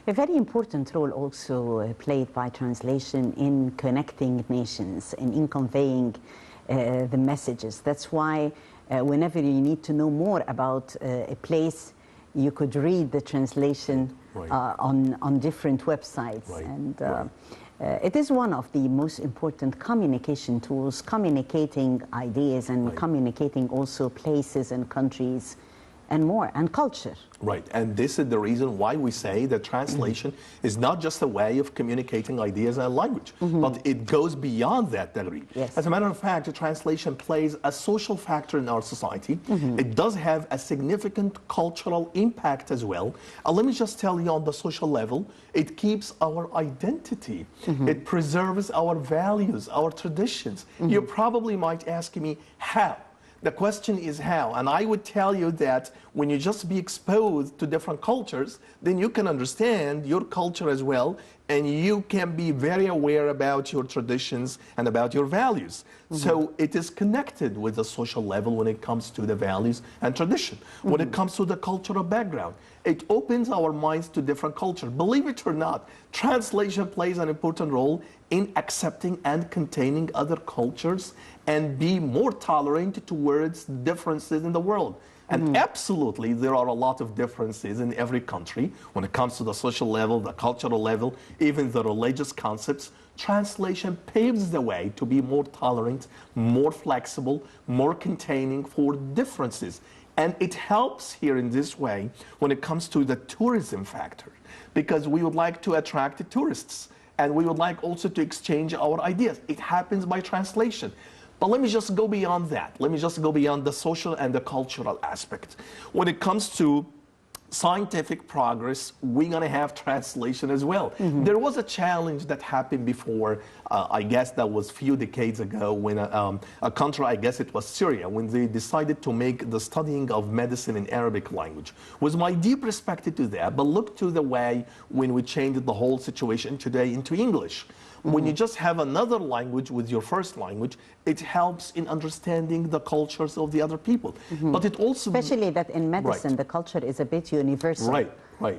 A very important role also played by translation in connecting nations and in conveying the messages. That's why whenever you need to know more about a place, you could read the translation on different websites. And it is one of the most important communication tools, communicating ideas and communicating also places and countries and more, and culture. Right, and this is the reason why we say that translation is not just a way of communicating ideas and language, but it goes beyond that degree. Yes. As a matter of fact, the translation plays a social factor in our society. It does have a significant cultural impact as well. Let me just tell you on the social level, it keeps our identity. It preserves our values, our traditions. You probably might ask me, how? The question is how, and I would tell you that when you just be exposed to different cultures, then you can understand your culture as well, and you can be very aware about your traditions and about your values. So it is connected with the social level when it comes to the values and tradition. When it comes to the cultural background, it opens our minds to different cultures. Believe it or not, translation plays an important role in accepting and containing other cultures and be more tolerant towards differences in the world. And absolutely, there are a lot of differences in every country when it comes to the social level, the cultural level, even the religious concepts. Translation paves the way to be more tolerant, more flexible, more containing for differences. And it helps here in this way when it comes to the tourism factor, because we would like to attract the tourists, and we would like also to exchange our ideas. It happens by translation. But let me just go beyond that. Let me just go beyond the social and the cultural aspect. When it comes to scientific progress, we're going to have translation as well. There was a challenge that happened before, I guess that was a few decades ago, when a country, I guess it was Syria, when they decided to make the studying of medicine in Arabic language. Was my deep respect to that, but look to the way when we changed the whole situation today into English. When you just have another language with your first language, it helps in understanding the cultures of the other people. But it also... Especially that in medicine, the culture is a bit universal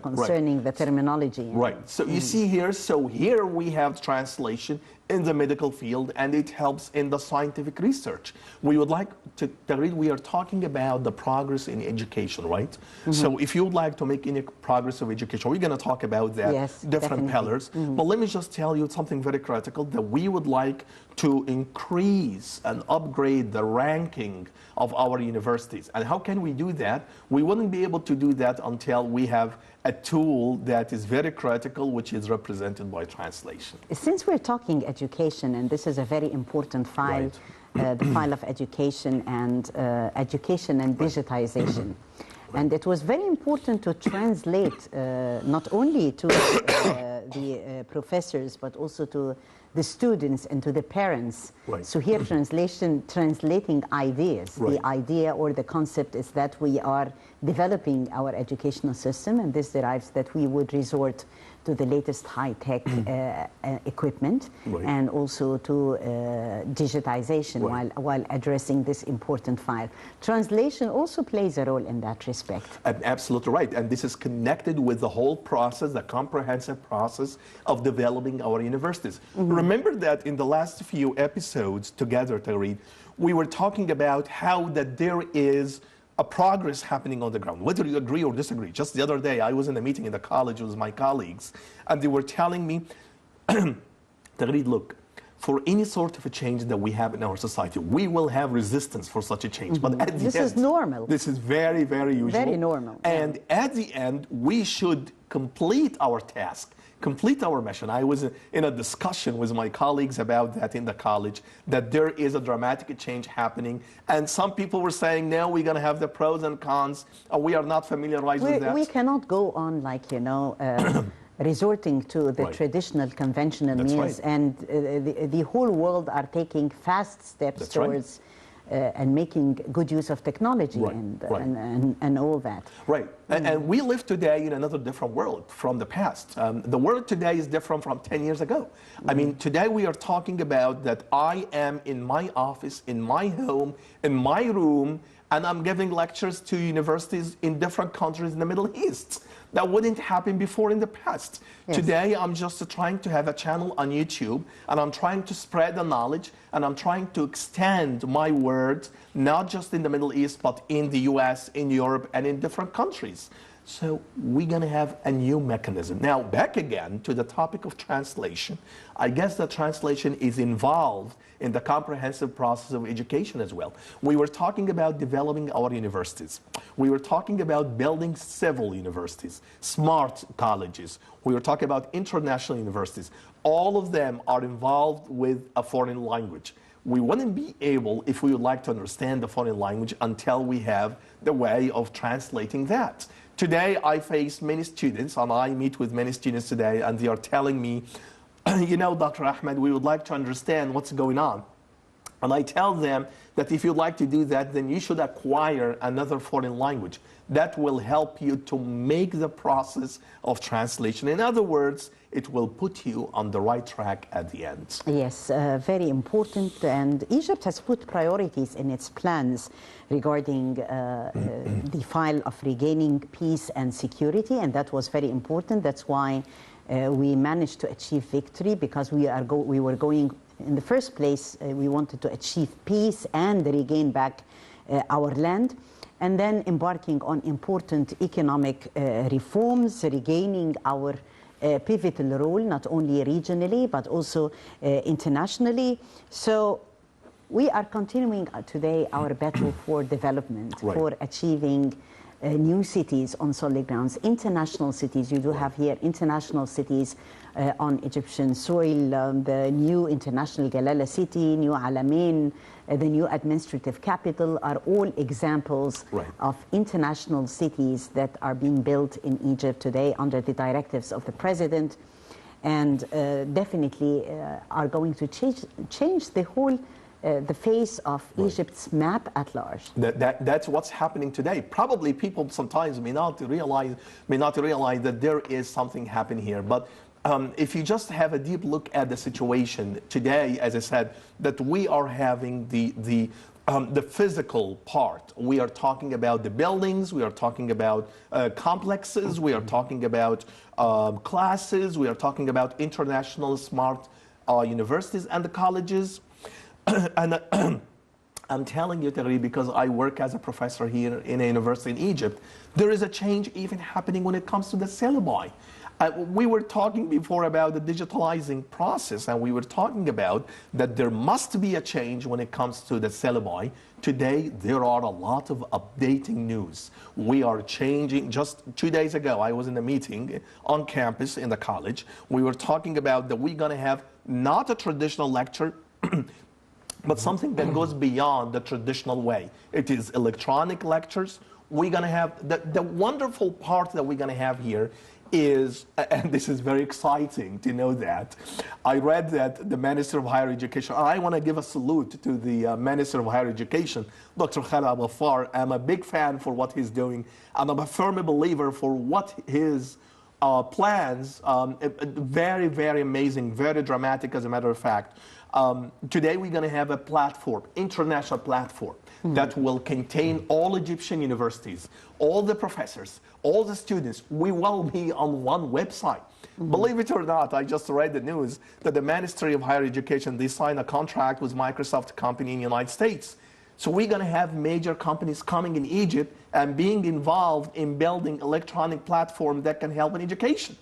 concerning the terminology. So you see here, so here we have translation in the medical field, and it helps in the scientific research. We would like to read, we are talking about the progress in education, right? So if you would like to make any progress of education, we're going to talk about that, different pillars. But let me just tell you something very critical, that we would like to increase and upgrade the ranking of our universities. And how can we do that? We wouldn't be able to do that until we have a tool that is very critical, which is represented by translation. Since we're talking education, and this is a very important file, the file of education and digitization. And it was very important to translate not only to the professors, but also to the students and to the parents. So here translating ideas. The idea or the concept is that we are developing our educational system, and this derives that we would resort to the latest high-tech equipment and also to digitization while addressing this important file. Translation also plays a role in that respect. Absolutely right, and this is connected with the whole process, the comprehensive process of developing our universities. Remember that in the last few episodes together, Tawwab, we were talking about how that there is a progress happening on the ground, whether you agree or disagree. Just the other day, I was in a meeting in the college with my colleagues, and they were telling me, Tawwab, look, for any sort of a change that we have in our society, we will have resistance for such a change. But at the end, this is normal. This is very, very usual. Very normal. And at the end, we should complete our task, complete our mission. I was in a discussion with my colleagues about that in the college, that there is a dramatic change happening. And some people were saying, no, we're going to have the pros and cons. We are not familiarized with that. We cannot go on like, you know, resorting to the traditional conventional means, and the whole world are taking fast steps towards and making good use of technology and all that. And we live today in another different world from the past. The world today is different from 10 years ago. I mean, today we are talking about that I am in my office, in my home, in my room, and I'm giving lectures to universities in different countries in the Middle East. That wouldn't happen before in the past. Yes. Today, I'm just trying to have a channel on YouTube, and I'm trying to spread the knowledge, and I'm trying to extend my words, not just in the Middle East, but in the US, in Europe, and in different countries. So we're going to have a new mechanism. Now, back again to the topic of translation. I guess the translation is involved in the comprehensive process of education as well. We were talking about developing our universities. We were talking about building civil universities, smart colleges. We were talking about international universities. All of them are involved with a foreign language. We wouldn't be able, if we would like to understand the foreign language, until we have the way of translating that. Today, I face many students, and I meet with many students today, and they are telling me, you know, Dr. Ahmad, we would like to understand what's going on. And I tell them that if you'd like to do that, then you should acquire another foreign language. That will help you to make the process of translation. In other words, it will put you on the right track at the end. Yes, very important. And Egypt has put priorities in its plans regarding the file of regaining peace and security, and that was very important. That's why we managed to achieve victory, because we were going, in the first place, we wanted to achieve peace and regain back our land, and then embarking on important economic reforms, regaining our pivotal role, not only regionally, but also internationally. So we are continuing today our battle for development, right, for achieving new cities on solid grounds, international cities. You do have here international cities on Egyptian soil, the new international Galala city, new Alamein, the new administrative capital are all examples, right, of international cities that are being built in Egypt today under the directives of the president, and definitely are going to change the whole the face of Egypt's map at large. That's what's happening today. Probably people sometimes may not realize that there is something happening here. But if you just have a deep look at the situation today, as I said, that we are having the physical part. We are talking about the buildings, we are talking about complexes, we are talking about classes, we are talking about international smart universities and the colleges. And I'm telling you, Terry, because I work as a professor here in a university in Egypt, there is a change even happening when it comes to the syllabi. We were talking before about the digitalizing process, and we were talking about that there must be a change when it comes to the syllabi. Today, there are a lot of updating news. We are changing. Just 2 days ago, I was in a meeting on campus in the college. We were talking about that we're going to have not a traditional lecture, but something that goes beyond the traditional way. It is electronic lectures. We're going to have, the wonderful part that we're going to have here is, and this is very exciting to know that, I read that the Minister of Higher Education, I want to give a salute to the Minister of Higher Education, Dr. Khalid Al-Ghaffar. I'm a big fan for what he's doing, and I'm a firm believer for what his plans, very, very amazing, very dramatic as a matter of fact. Today we're going to have a platform, international platform, that will contain all Egyptian universities, all the professors, all the students. We will be on one website. Believe it or not, I just read the news that the Ministry of Higher Education, they signed a contract with Microsoft company in the United States. So we're going to have major companies coming in Egypt and being involved in building electronic platforms that can help in education.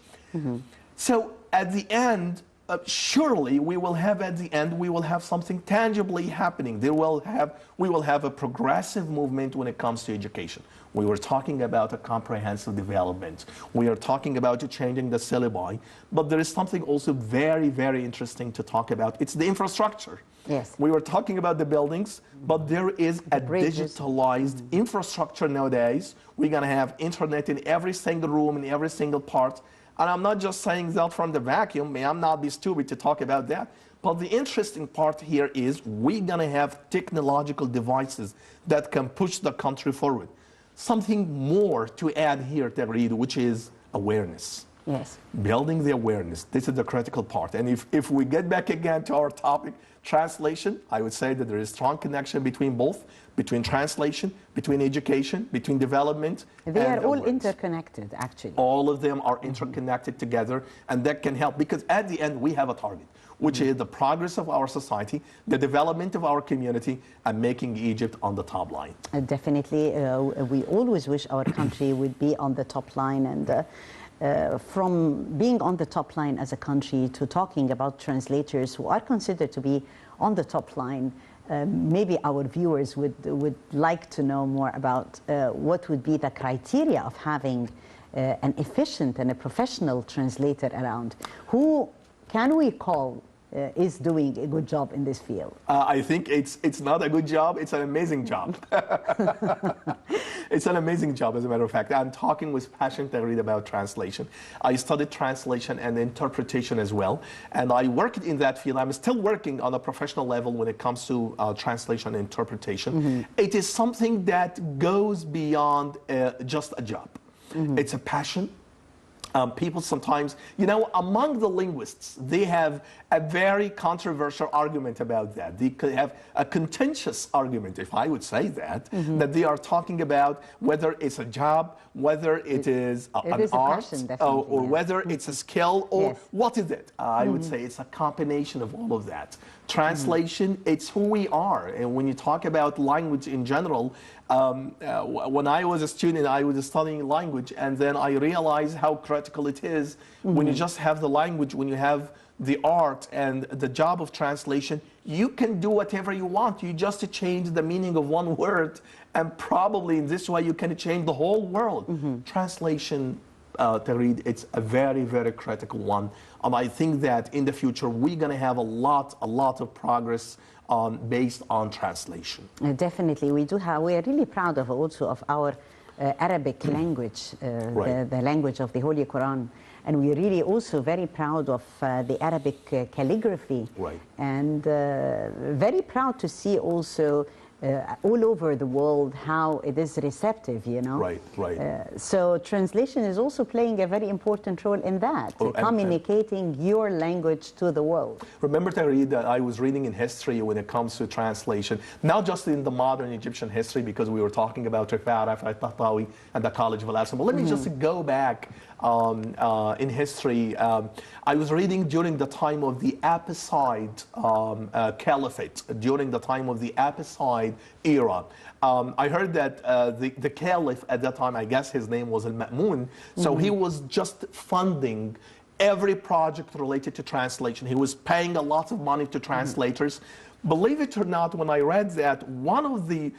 So at the end, surely we will have something tangibly happening. We will have a progressive movement when it comes to education. We were talking about a comprehensive development. We are talking about changing the syllabi, but there is something also very, very interesting to talk about. It's the infrastructure. Yes. We were talking about the buildings, but there is a digitalized infrastructure nowadays. We're going to have internet in every single room, in every single part. And I'm not just saying that from the vacuum. May I not be stupid to talk about that. But the interesting part here is we're going to have technological devices that can push the country forward. Something more to add here, Tagreed, which is awareness. Yes. Building the awareness, this is the critical part. And if we get back again to our topic, translation, I would say that there is strong connection between both, between translation, between education, between development. They are all awareness. Interconnected, actually. All of them are interconnected together, and that can help, because at the end we have a target, which is the progress of our society, the development of our community, and making Egypt on the top line. Definitely, we always wish our country would be on the top line, and from being on the top line as a country to talking about translators who are considered to be on the top line, maybe our viewers would like to know more about what would be the criteria of having an efficient and a professional translator around. Who can we call is doing a good job in this field? I think it's not a good job, it's an amazing job. It's an amazing job, as a matter of fact. I'm talking with passion to read about translation. I studied translation and interpretation as well, and I worked in that field. I'm still working on a professional level when it comes to translation and interpretation. It is something that goes beyond just a job. It's a passion. People sometimes, you know, among the linguists, they have a very controversial argument about that. They could have a contentious argument, if I would say that, that they are talking about whether it's a job, whether it is an art, passion, or whether it's a skill, or what is it? I would say it's a combination of all of that. Translation, it's who we are. And when you talk about language in general, when I was a student, I was studying language, and then I realized how critical it is when you just have the language, when you have the art and the job of translation. You can do whatever you want. You just change the meaning of one word, and probably in this way you can change the whole world. Translation, Tagreed, it's a very, very critical one. And I think that in the future we're going to have a lot of progress based on translation. Definitely, we do have. We are really proud of also of our Arabic language, the language of the Holy Quran, and we're really also very proud of the Arabic calligraphy, and very proud to see also all over the world how it is receptive, you know. So translation is also playing a very important role in that, communicating your language to the world. Remember, Tagreed, that I was reading in history when it comes to translation, not just in the modern Egyptian history, because we were talking about Rafat al-Tahtawi and the College of Al-Azhar. But let me just go back in history. I was reading during the time of the Abbasid Caliphate, during the time of the Abbasid era. I heard that the Caliph at that time, I guess his name was Al-Ma'mun, so he was just funding every project related to translation. He was paying a lot of money to translators. Believe it or not, when I read that, one of the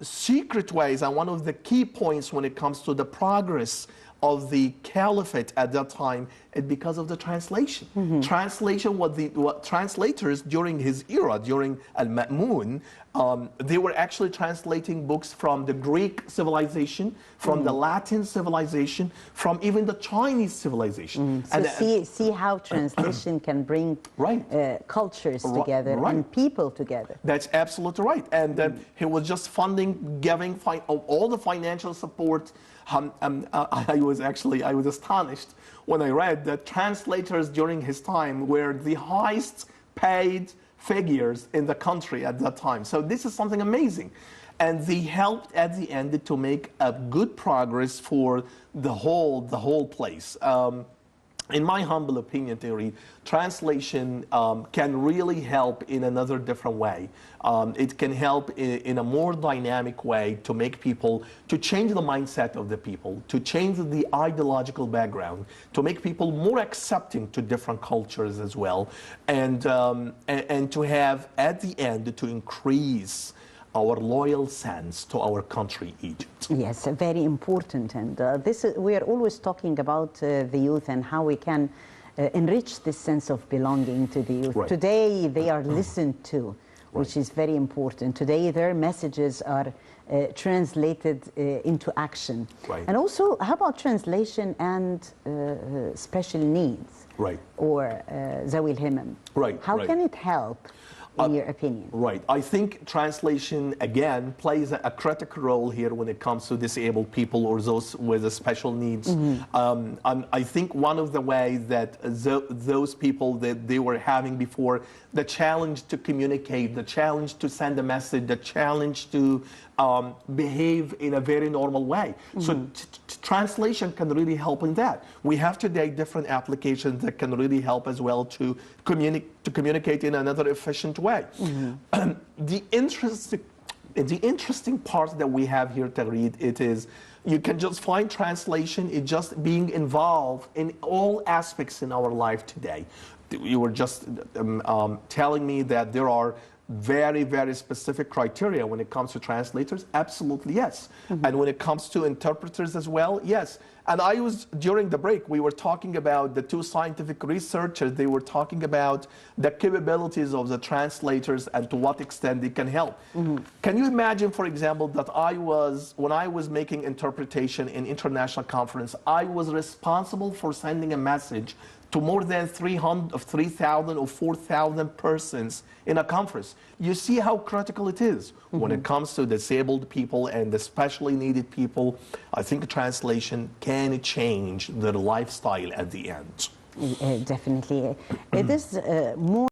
secret ways and one of the key points when it comes to the progress of the caliphate at that time, it's because of the translation. Translation, what translators during his era, during Al-Ma'mun, they were actually translating books from the Greek civilization, from the Latin civilization, from even the Chinese civilization. So see how translation can bring cultures together and people together. That's absolutely right. And he was just funding, giving all the financial support. I was astonished when I read that translators during his time were the highest paid figures in the country at that time. So this is something amazing. And they helped at the end to make a good progress for the whole place. In my humble opinion, Theory, translation can really help in another different way. It can help in a more dynamic way to make people, to change the mindset of the people, to change the ideological background, to make people more accepting to different cultures as well, and to have at the end to increase our loyal sense to our country, Egypt. Yes, very important. And we are always talking about the youth and how we can enrich this sense of belonging to the youth. Today, they are listened to, which is very important. Today, their messages are translated into action. And also, how about translation and special needs? Or Zawil Himam? How can it help? in your opinion? Right. I think translation, again, plays a critical role here when it comes to disabled people or those with the special needs. I think one of the ways that those people that they were having before, the challenge to communicate, the challenge to send a message, the challenge to behave in a very normal way. So translation can really help in that. We have today different applications that can really help as well to communicate in another efficient way. The interesting part that we have here to read, it is you can just find translation, it just being involved in all aspects in our life today. You were just telling me that there are very, very specific criteria when it comes to translators. Absolutely, yes. And when it comes to interpreters as well, yes. And during the break, we were talking about the two scientific researchers. They were talking about the capabilities of the translators and to what extent they can help. Can you imagine, for example, that when I was making interpretation in international conference, I was responsible for sending a message to more than 3,000 or 4,000 persons in a conference. You see how critical it is. When it comes to disabled people and especially needed people, I think translation can change their lifestyle at the end. Definitely. It is more